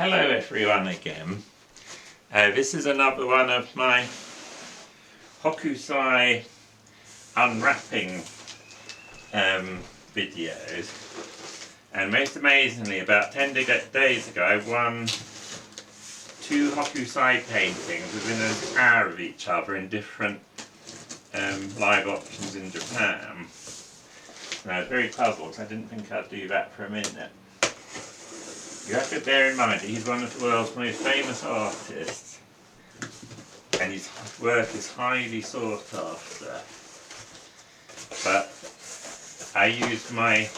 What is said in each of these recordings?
Hello everyone again. This is another one of my Hokusai unwrapping videos, and most amazingly about 10 days ago I won 2 Hokusai paintings within an hour of each other in different live auctions in Japan. And I was very puzzled because I didn't think I'd do that for a minute. You have to bear in mind that he's one of the world's most famous artists, and his work is highly sought after. But I used a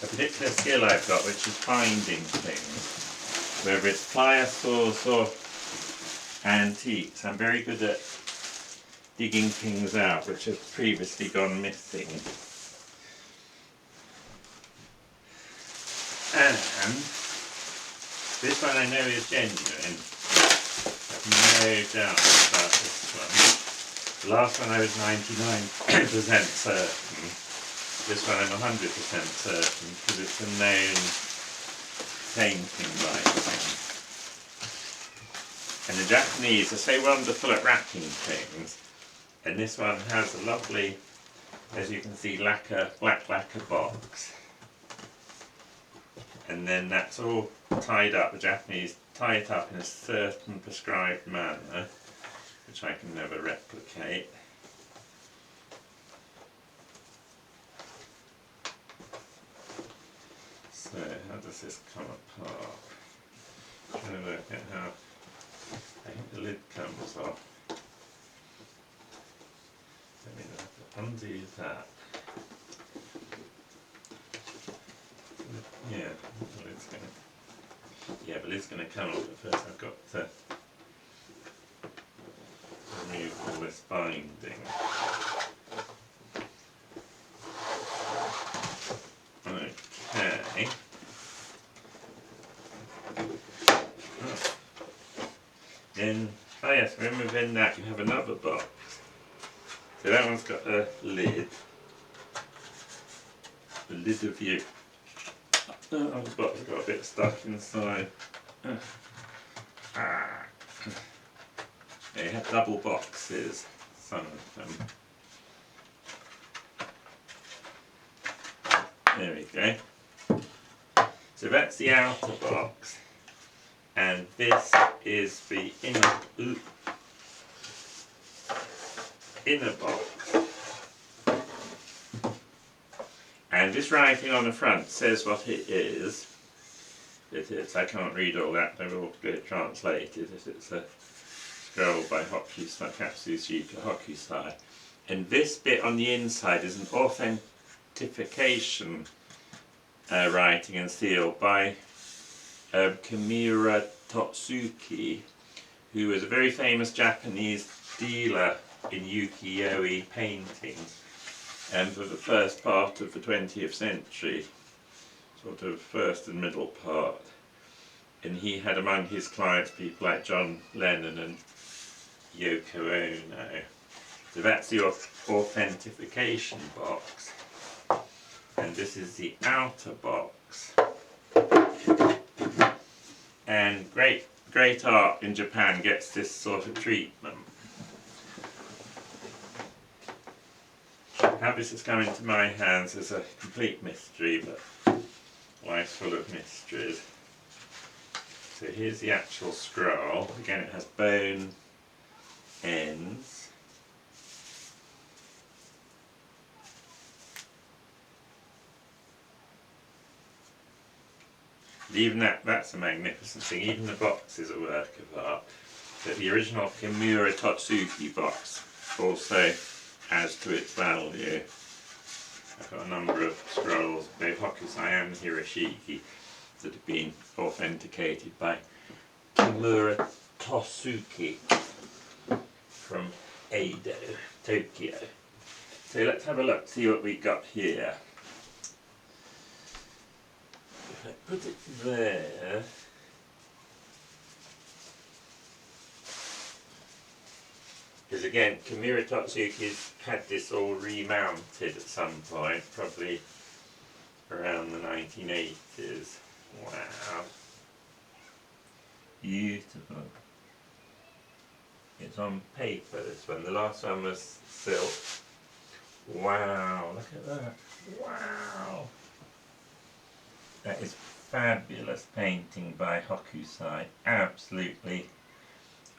particular skill I've got, which is finding things, whether it's pliosaurs or antiques. I'm very good at digging things out which have previously gone missing. And this one I know is genuine. No doubt about this one. The last one I was 99% certain. This one I'm 100% certain because it's a known painting by him. And the Japanese are so wonderful at wrapping things. And this one has a lovely, as you can see, black lacquer box. And then that's all tied up. The Japanese tie it up in a certain prescribed manner, which I can never replicate. So how does this come apart? I'm trying to work out how. I think the lid comes off. Let me undo that. Yeah, the lid's going to come off, but first I've got to remove all this binding. Okay. Then, oh yes, remember within that you have another box. So that one's got a lid. The lid of you. Oh, the box got a bit stuck inside. They have double boxes, some of them. There we go. So that's the outer box, and this is the inner box. And this writing on the front says what it is. I can't read all that, they're all translated. It's a scroll by Hokusai, Katsushika Hokusai. And this bit on the inside is an authentication writing and seal by Kimura Totsuki, who was a very famous Japanese dealer in ukiyo-e paintings. And for the first part of the 20th century, sort of first and middle part. And he had among his clients people like John Lennon and Yoko Ono. So that's the authentication box. And this is the outer box. And great art in Japan gets this sort of treatment. How this has come into my hands is a complete mystery, but life's full of mysteries. So here's the actual scroll. Again, it has bone ends. And even that's a magnificent thing. Even the box is a work of art. But the original Kimura Totsuki box also adds to its value. I've got a number of scrolls, both Hokusai and Hiroshige, that have been authenticated by Kimura Totsuki from Edo, Tokyo. So let's have a look, see what we got here. If I put it there, because again, Kimura Totsuki's had this all remounted at some point, probably around the 1980s. Wow. Beautiful. It's on paper, this one. The last one was silk. Wow, look at that. Wow. That is fabulous painting by Hokusai. Absolutely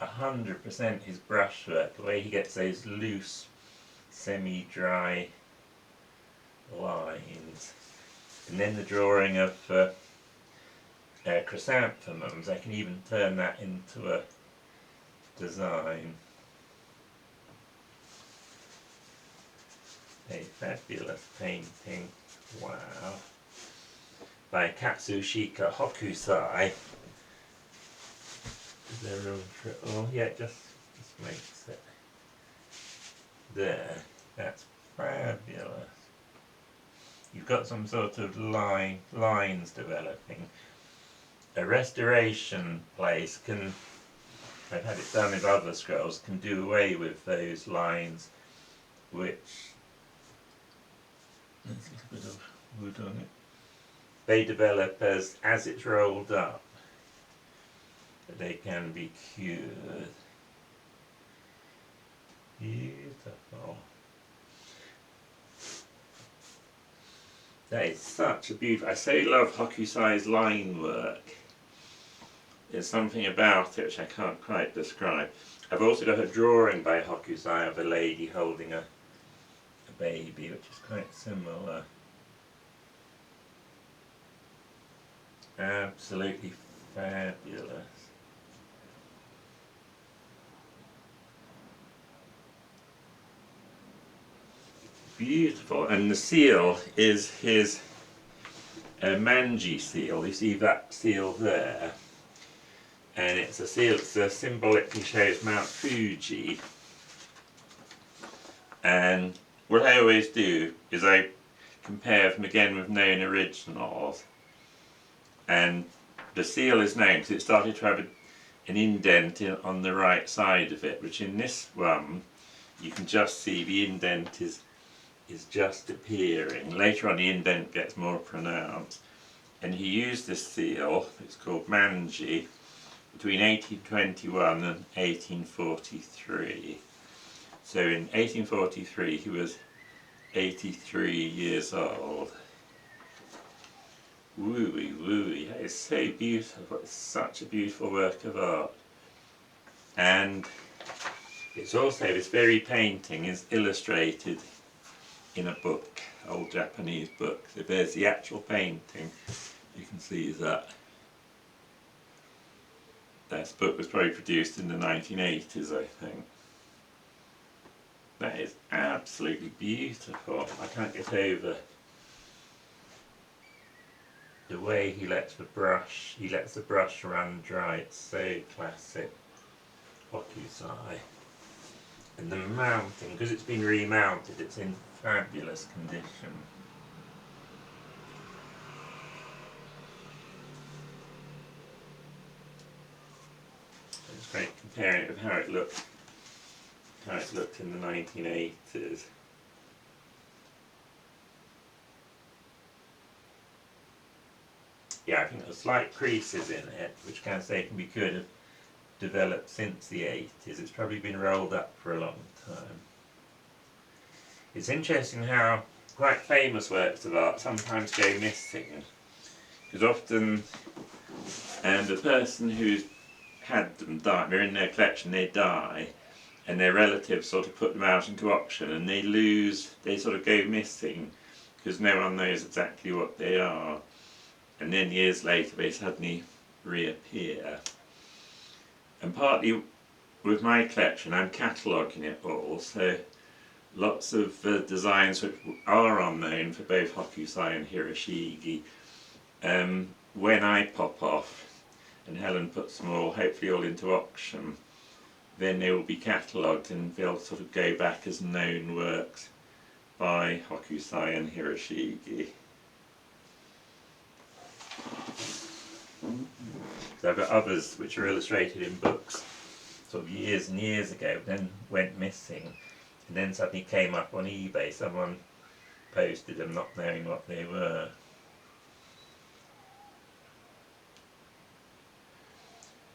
100% his brushwork. The way he gets those loose, semi-dry lines. And then the drawing of chrysanthemums. I can even turn that into a design. A fabulous painting. Wow. By Katsushika Hokusai. Is there room for it all? Yeah, it just makes it. There. That's fabulous. You've got some sort of lines developing. A restoration place can, I've had it done with other scrolls, can do away with those lines which, there's a little bit of wood on it, they develop as it's rolled up. But they can be cured. Beautiful. That is such a beautiful. I so love Hokusai's line work. There's something about it which I can't quite describe. I've also got a drawing by Hokusai of a lady holding a baby, which is quite similar. Absolutely fabulous. Beautiful, and the seal is his Manji seal. You see that seal there, and it's a seal that symbolically shows Mount Fuji. And what I always do is I compare them again with known originals, and the seal is known because it started to have an indent on the right side of it, which in this one you can just see the indent is just appearing. Later on the indent gets more pronounced, and he used this seal, it's called Manji, between 1821 and 1843. So in 1843 he was 83 years old. Wooey wooey, that is so beautiful. It's such a beautiful work of art. And it's also, this very painting is illustrated in a book, old Japanese book. So there's the actual painting. You can see that. This book was probably produced in the 1980s, I think. That is absolutely beautiful. I can't get over the way he lets the brush run dry. It's so classic Hokusai. And the mounting, because it's been remounted, it's in fabulous condition. It's great comparing it with how it looked in the 1980s. Yeah, I think there's slight creases in it, which can be could have developed since the 80s. It's probably been rolled up for a long time. It's interesting how quite famous works of art sometimes go missing, because often the person who's had them die, they're in their collection, they die, and their relatives sort of put them out into auction, and they sort of go missing because no one knows exactly what they are, and then years later they suddenly reappear. And partly with my collection I'm cataloguing it all, so lots of designs which are unknown for both Hokusai and Hiroshige, when I pop off and Helen puts them all, hopefully all into auction, then they will be catalogued and they'll sort of go back as known works by Hokusai and Hiroshige. So I've got others which are illustrated in books sort of years and years ago, then went missing, and then suddenly came up on eBay. Someone posted them not knowing what they were.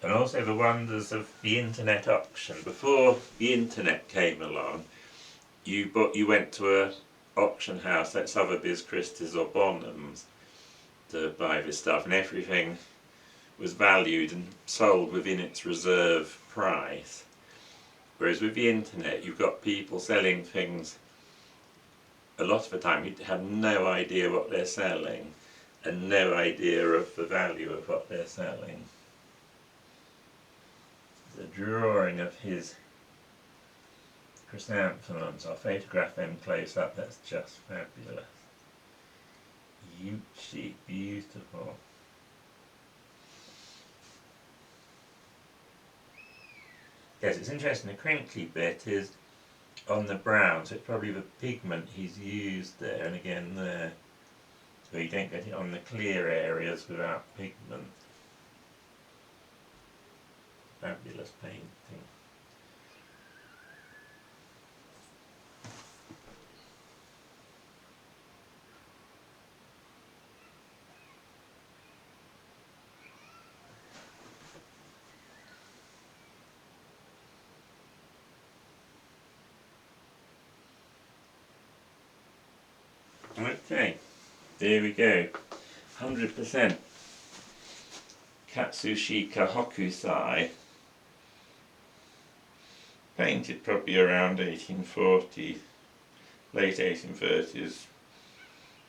And also the wonders of the internet auction. Before the internet came along, you went to a auction house like Sotheby's, Christie's or Bonham's to buy this stuff, and everything was valued and sold within its reserve price. Whereas with the internet, you've got people selling things. A lot of the time you have no idea what they're selling and no idea of the value of what they're selling. The drawing of his chrysanthemums, I'll photograph them close up, that's just fabulous. Yuchi, beautiful. Yes, it's interesting, the crinkly bit is on the brown, so it's probably the pigment he's used there, and again there. So you don't get it on the clear areas without pigment. Fabulous painting. Okay, there we go. 100% Katsushika Hokusai. Painted probably around 1840, late 1830s,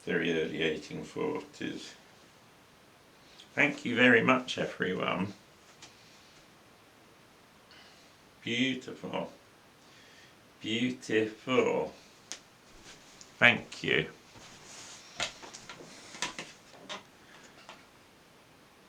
very early 1840s. Thank you very much, everyone. Beautiful. Beautiful. Thank you.